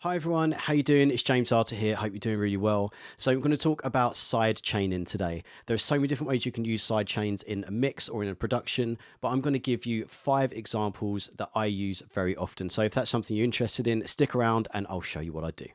Hi everyone, how you doing? It's James Arter here. Hope you're doing really well. So I'm going to talk about sidechaining today. There's so many different ways you can use sidechains in a mix or in a production, but I'm going to give you 5 examples that I use very often. So if that's something you're interested in, stick around and I'll show you what I do.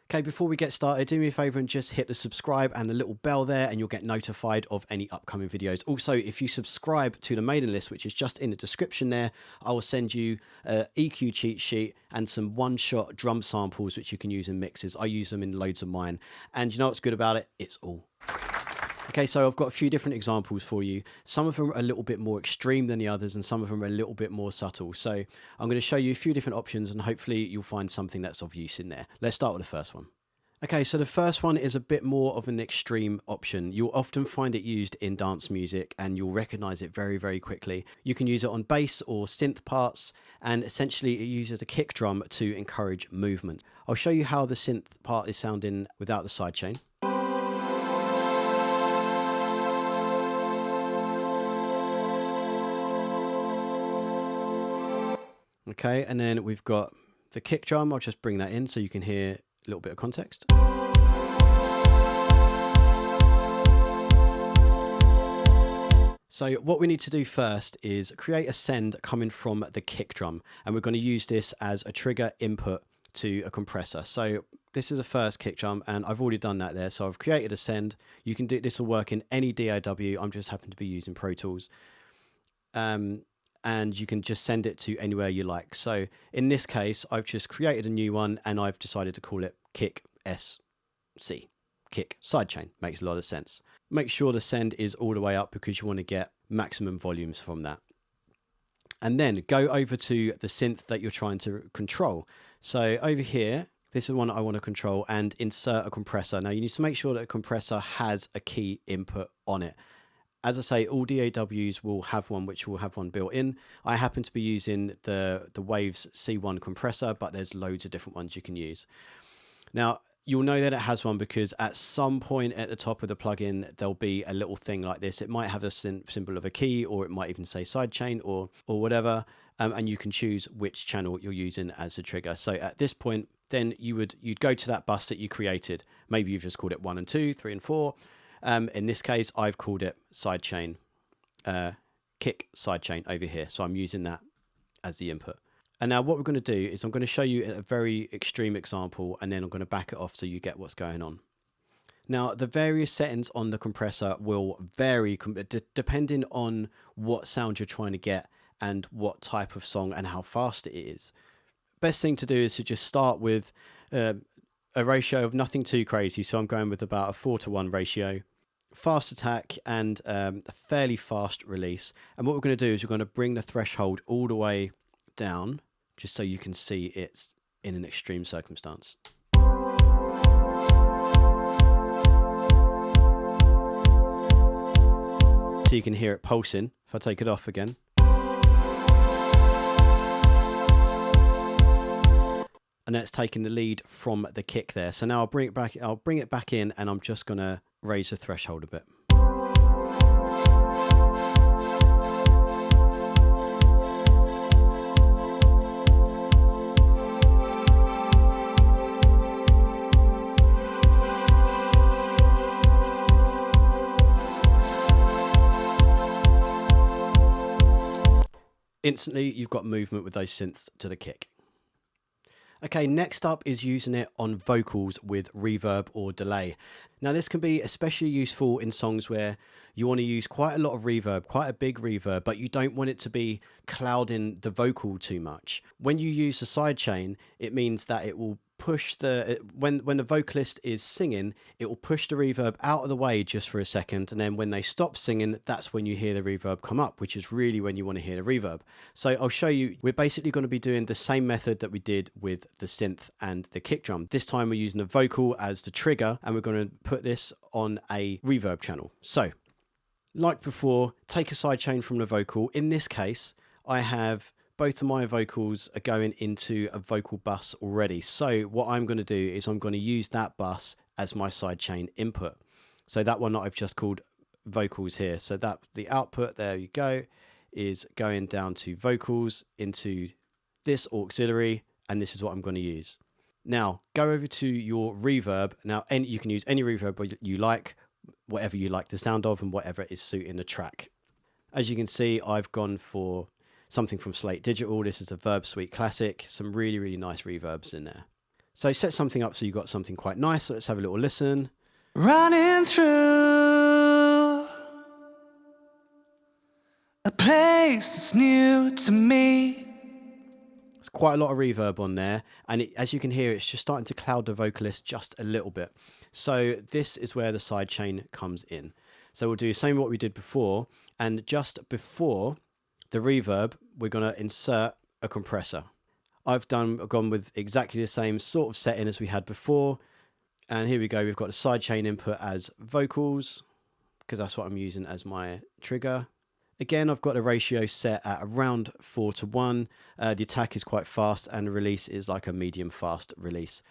Okay, before we get started, do me a favor and just hit the subscribe and the little bell there and you'll get notified of any upcoming videos. Also, if you subscribe to the mailing list, which is just in the description there, I will send you an EQ cheat sheet and some one-shot drum samples which you can use in mixes. I use them in loads of mine. And you know what's good about it? It's all free. Okay, so I've got a few different examples for you. Some of them are a little bit more extreme than the others and some of them are a little bit more subtle. So I'm going to show you a few different options and hopefully you'll find something that's of use in there. Let's start with the first one. Okay, so the first one is a bit more of an extreme option. You'll often find it used in dance music and you'll recognize it very, very quickly. You can use it on bass or synth parts, and essentially it uses a kick drum to encourage movement. I'll show you how the synth part is sounding without the sidechain. Okay, and then we've got the kick drum. I'll just bring that in so you can hear a little bit of context. So what we need to do first is create a send coming from the kick drum, and we're going to use this as a trigger input to a compressor. So this is a first kick drum and I've already done that there. So I've created a send. You can do this will work in any DAW. I'm just happen to be using Pro Tools. And you can just send it to anywhere you like. So in this case, I've just created a new one and I've decided to call it Kick SC. Kick Sidechain. Makes a lot of sense. Make sure the send is all the way up because you want to get maximum volumes from that. And then go over to the synth that you're trying to control. So over here, this is the one I want to control, and insert a compressor. Now you need to make sure that a compressor has a key input on it. As I say, all DAWs will have one, which will have one built in. I happen to be using the Waves C1 compressor, but there's loads of different ones you can use. Now, you'll know that it has one because at some point at the top of the plugin, there'll be a little thing like this. It might have a symbol of a key, or it might even say sidechain or whatever. And you can choose which channel you're using as a trigger. So at this point, then you'd go to that bus that you created. Maybe you've just called it 1 and 2, 3 and 4. In this case, I've called it sidechain, kick sidechain over here. So I'm using that as the input. And now what we're going to do is I'm going to show you a very extreme example, and then I'm going to back it off so you get what's going on. Now, the various settings on the compressor will vary depending on what sound you're trying to get and what type of song and how fast it is. Best thing to do is to just start with a ratio of nothing too crazy. So I'm going with about a 4:1 ratio, fast attack and a fairly fast release. And what we're going to do is we're going to bring the threshold all the way down just so you can see it's in an extreme circumstance. So you can hear it pulsing. If I take it off again. And that's taking the lead from the kick there. So now I'll bring it back in, and I'm just going to raise the threshold a bit. Instantly, you've got movement with those synths to the kick. Okay, next up is using it on vocals with reverb or delay. Now this can be especially useful in songs where you want to use quite a lot of reverb, quite a big reverb, but you don't want it to be clouding the vocal too much. When you use the sidechain, it means that it will push when the vocalist is singing, it will push the reverb out of the way just for a second, and then when they stop singing, that's when you hear the reverb come up, which is really when you want to hear the reverb. So I'll show you, we're basically going to be doing the same method that we did with the synth and the kick drum. This time we're using the vocal as the trigger, and we're going to put this on a reverb channel. So like before, take a sidechain from the vocal. In this case, I have both of my vocals are going into a vocal bus already. So what I'm going to do is I'm going to use that bus as my sidechain input. So that one that I've just called vocals here. So that the output, there you go, is going down to vocals into this auxiliary, and this is what I'm going to use. Now go over to your reverb. Now you can use any reverb you like, whatever you like the sound of and whatever is suiting the track. As you can see, I've gone for something from Slate Digital. This is a Verb Suite Classic. Some really, really nice reverbs in there. So set something up so you've got something quite nice. So let's have a little listen. Running through a place that's new to me. There's quite a lot of reverb on there. And as you can hear, it's just starting to cloud the vocalist just a little bit. So this is where the sidechain comes in. So we'll do the same what we did before. And just before the reverb, we're going to insert a compressor. I've gone with exactly the same sort of setting as we had before. And here we go. We've got the sidechain input as vocals, because that's what I'm using as my trigger. Again, I've got the ratio set at around 4:1. The attack is quite fast and the release is like a medium fast release.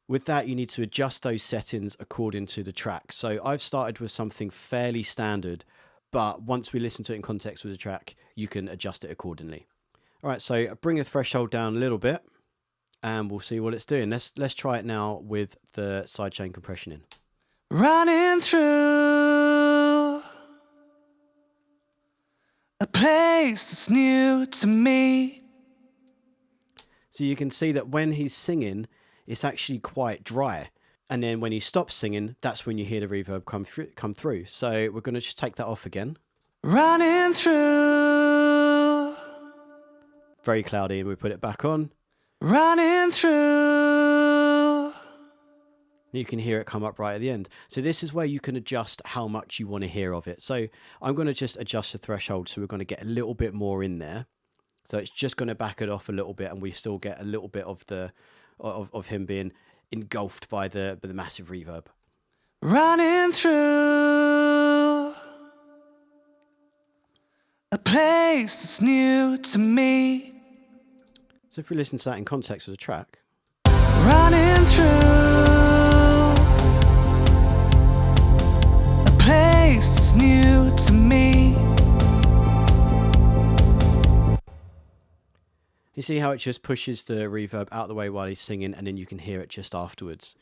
With that, you need to adjust those settings according to the track. So I've started with something fairly standard, but once we listen to it in context with the track, you can adjust it accordingly. All right, so bring the threshold down a little bit and we'll see what it's doing. Let's try it now with the sidechain compression in. Running through a place that's new to me. So you can see that when he's singing, it's actually quite dry. And then when he stops singing, that's when you hear the reverb come through. So we're going to just take that off again. Running through. Very cloudy, and we put it back on. Running through. You can hear it come up right at the end. So this is where you can adjust how much you want to hear of it. So I'm going to just adjust the threshold, so we're going to get a little bit more in there. So it's just going to back it off a little bit, and we still get a little bit of the of him being engulfed by the massive reverb. Running through a place that's new to me. So if we listen to that in context with the track. Running through a place that's new to me. You see how it just pushes the reverb out of the way while he's singing, and then you can hear it just afterwards.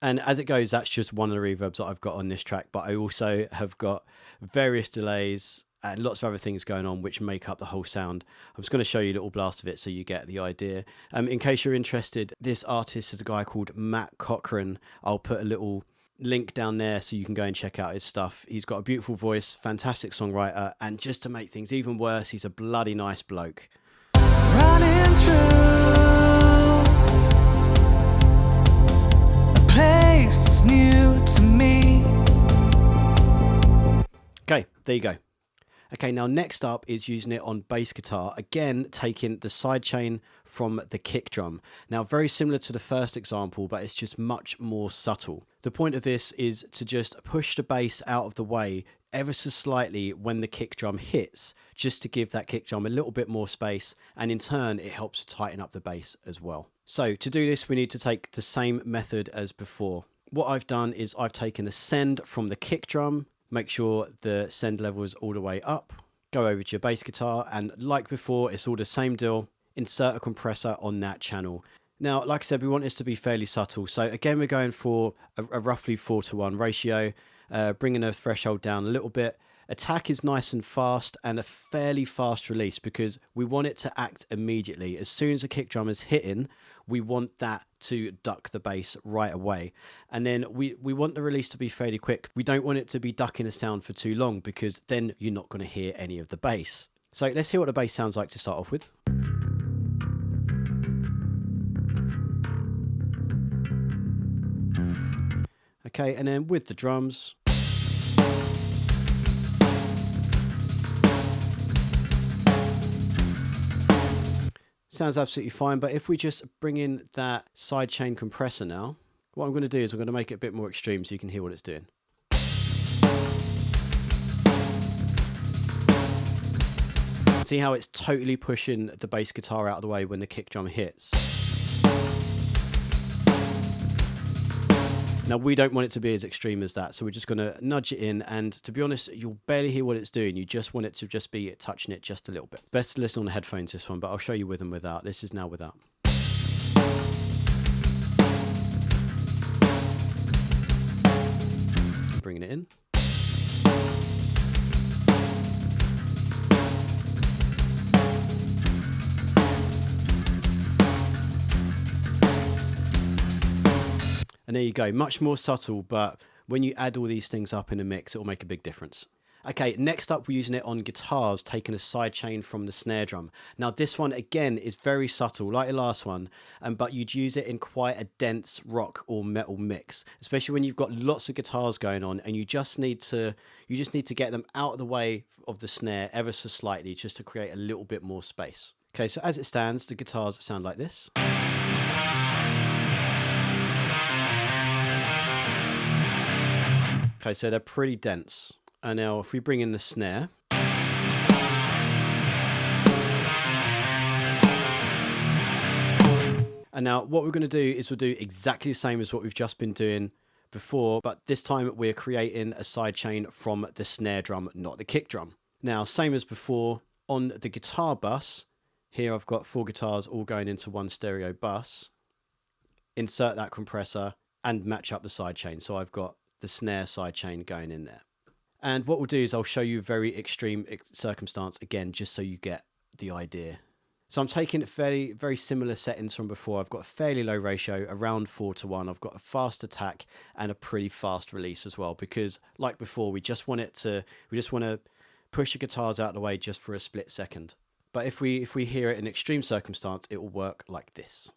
And as it goes, that's just one of the reverbs that I've got on this track, but I also have got various delays and lots of other things going on which make up the whole sound. I'm just going to show you a little blast of it so you get the idea. In case you're interested, this artist is a guy called Matt Cochran. I'll put a little link down there so you can go and check out his stuff. He's got a beautiful voice, fantastic songwriter, and just to make things even worse, he's a bloody nice bloke. Running through a place that's new to me. Okay, there you go. Okay, now next up is using it on bass guitar. Again, taking the sidechain from the kick drum. Now, very similar to the first example, but it's just much more subtle. The point of this is to just push the bass out of the way ever so slightly when the kick drum hits, just to give that kick drum a little bit more space, and in turn it helps to tighten up the bass as well. So to do this, we need to take the same method as before. What I've done is I've taken the send from the kick drum, make sure the send level is all the way up, go over to your bass guitar, and like before, it's all the same deal, insert a compressor on that channel. Now, like I said, we want this to be fairly subtle. So again, we're going for a roughly 4:1 ratio, bringing the threshold down a little bit. Attack is nice and fast and a fairly fast release because we want it to act immediately. As soon as the kick drum is hitting, we want that to duck the bass right away. And then we want the release to be fairly quick. We don't want it to be ducking a sound for too long because then you're not going to hear any of the bass. So let's hear what the bass sounds like to start off with. Okay, and then with the drums. Sounds absolutely fine, but if we just bring in that sidechain compressor now, what I'm going to do is I'm going to make it a bit more extreme so you can hear what it's doing. See how it's totally pushing the bass guitar out of the way when the kick drum hits. Now we don't want it to be as extreme as that, so we're just going to nudge it in, and to be honest, you'll barely hear what it's doing. You just want it to just be touching it just a little bit. Best to listen on the headphones this one, but I'll show you with and without. This is now without. Bringing it in. And there you go, much more subtle, but when you add all these things up in a mix, it will make a big difference. Okay, next up, we're using it on guitars, taking a sidechain from the snare drum. Now this one, again, is very subtle, like the last one, but you'd use it in quite a dense rock or metal mix, especially when you've got lots of guitars going on and you just need to get them out of the way of the snare ever so slightly, just to create a little bit more space. Okay, so as it stands, the guitars sound like this. Okay, so they're pretty dense. And now if we bring in the snare. And now what we're going to do is we'll do exactly the same as what we've just been doing before, but this time we're creating a sidechain from the snare drum, not the kick drum. Now, same as before, on the guitar bus, here I've got 4 guitars all going into one stereo bus. Insert that compressor and match up the sidechain. So I've got the snare sidechain going in there. And what we'll do is I'll show you very extreme circumstance again, just so you get the idea. So I'm taking very similar settings from before. I've got a fairly low ratio, around 4:1. I've got a fast attack and a pretty fast release as well, because like before, we just want to push the guitars out of the way just for a split second. But if we hear it in extreme circumstance, it will work like this.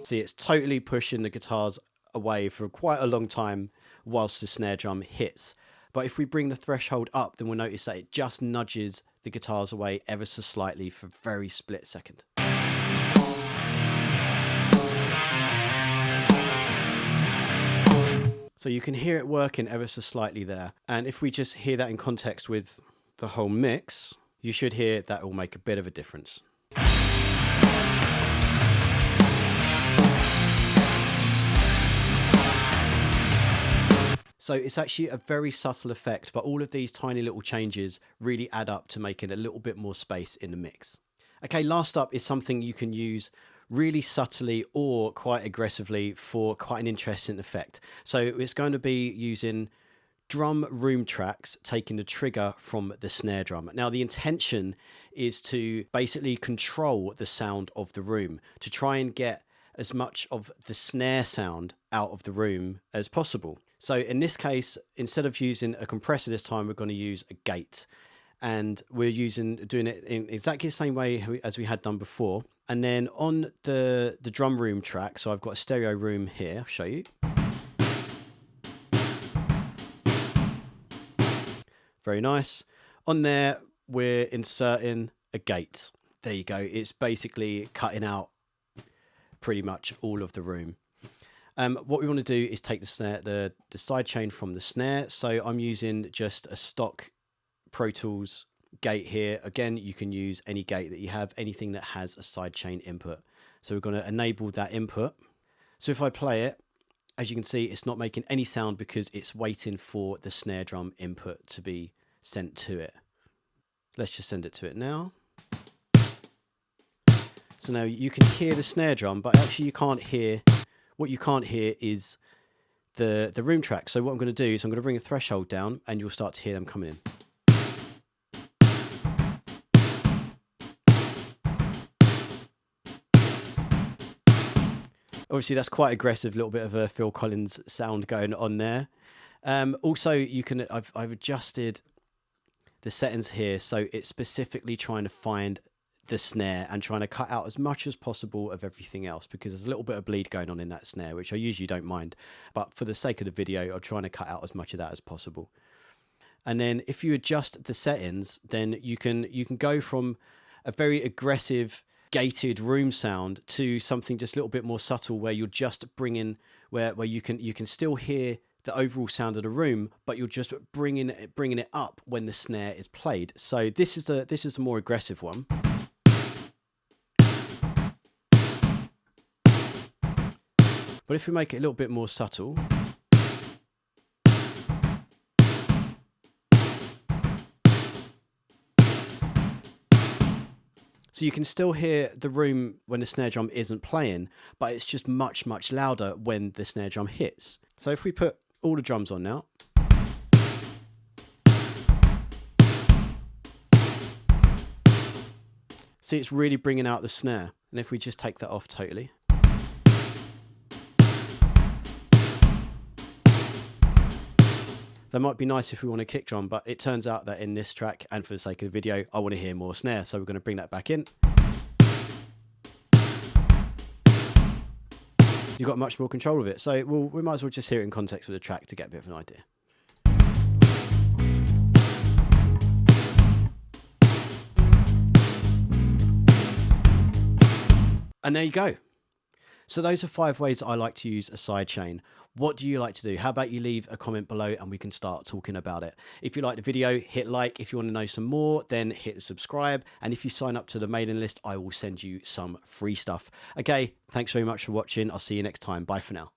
See, it's totally pushing the guitars away for quite a long time whilst the snare drum hits. But if we bring the threshold up, then we'll notice that it just nudges the guitars away ever so slightly for a very split second. So you can hear it working ever so slightly there. And if we just hear that in context with the whole mix, you should hear that will make a bit of a difference. So it's actually a very subtle effect, but all of these tiny little changes really add up to making a little bit more space in the mix. Okay, last up is something you can use really subtly or quite aggressively for quite an interesting effect. So it's going to be using drum room tracks, taking the trigger from the snare drum. Now the intention is to basically control the sound of the room, to try and get as much of the snare sound out of the room as possible. So in this case, instead of using a compressor this time, we're going to use a gate. And we're doing it in exactly the same way as we had done before. And then on the drum room track, so I've got a stereo room here, I'll show you. Very nice. On there, we're inserting a gate. There you go. It's basically cutting out pretty much all of the room. What we want to do is take the snare, the sidechain from the snare. So I'm using just a stock Pro Tools gate here. Again, you can use any gate that you have, anything that has a sidechain input. So we're going to enable that input. So if I play it, as you can see, it's not making any sound because it's waiting for the snare drum input to be sent to it. Let's just send it to it now. So now you can hear the snare drum, but actually you can't hear. What you can't hear is the room track. So what I'm going to do is I'm going to bring a threshold down and you'll start to hear them coming in. Obviously that's quite aggressive, a little bit of a Phil Collins sound going on there. Also you can, I've adjusted the settings here so it's specifically trying to find the snare and trying to cut out as much as possible of everything else, because there's a little bit of bleed going on in that snare, which I usually don't mind, but for the sake of the video I'm trying to cut out as much of that as possible. And then if you adjust the settings, then you can go from a very aggressive gated room sound to something just a little bit more subtle, where you're just bringing where you can still hear the overall sound of the room, but you're just bringing it up when the snare is played. So this is the more aggressive one. But if we make it a little bit more subtle, so you can still hear the room when the snare drum isn't playing, but it's just much, much louder when the snare drum hits. So if we put all the drums on now, see, it's really bringing out the snare. And if we just take that off totally, that might be nice if we want a kick drum, but it turns out that in this track, and for the sake of the video, I want to hear more snare. So we're going to bring that back in. You've got much more control of it. So we might as well just hear it in context with the track to get a bit of an idea. And there you go. So those are 5 ways I like to use a sidechain. What do you like to do? How about you leave a comment below and we can start talking about it. If you like the video, hit like. If you want to know some more, then hit subscribe. And if you sign up to the mailing list, I will send you some free stuff. Okay, thanks very much for watching. I'll see you next time. Bye for now.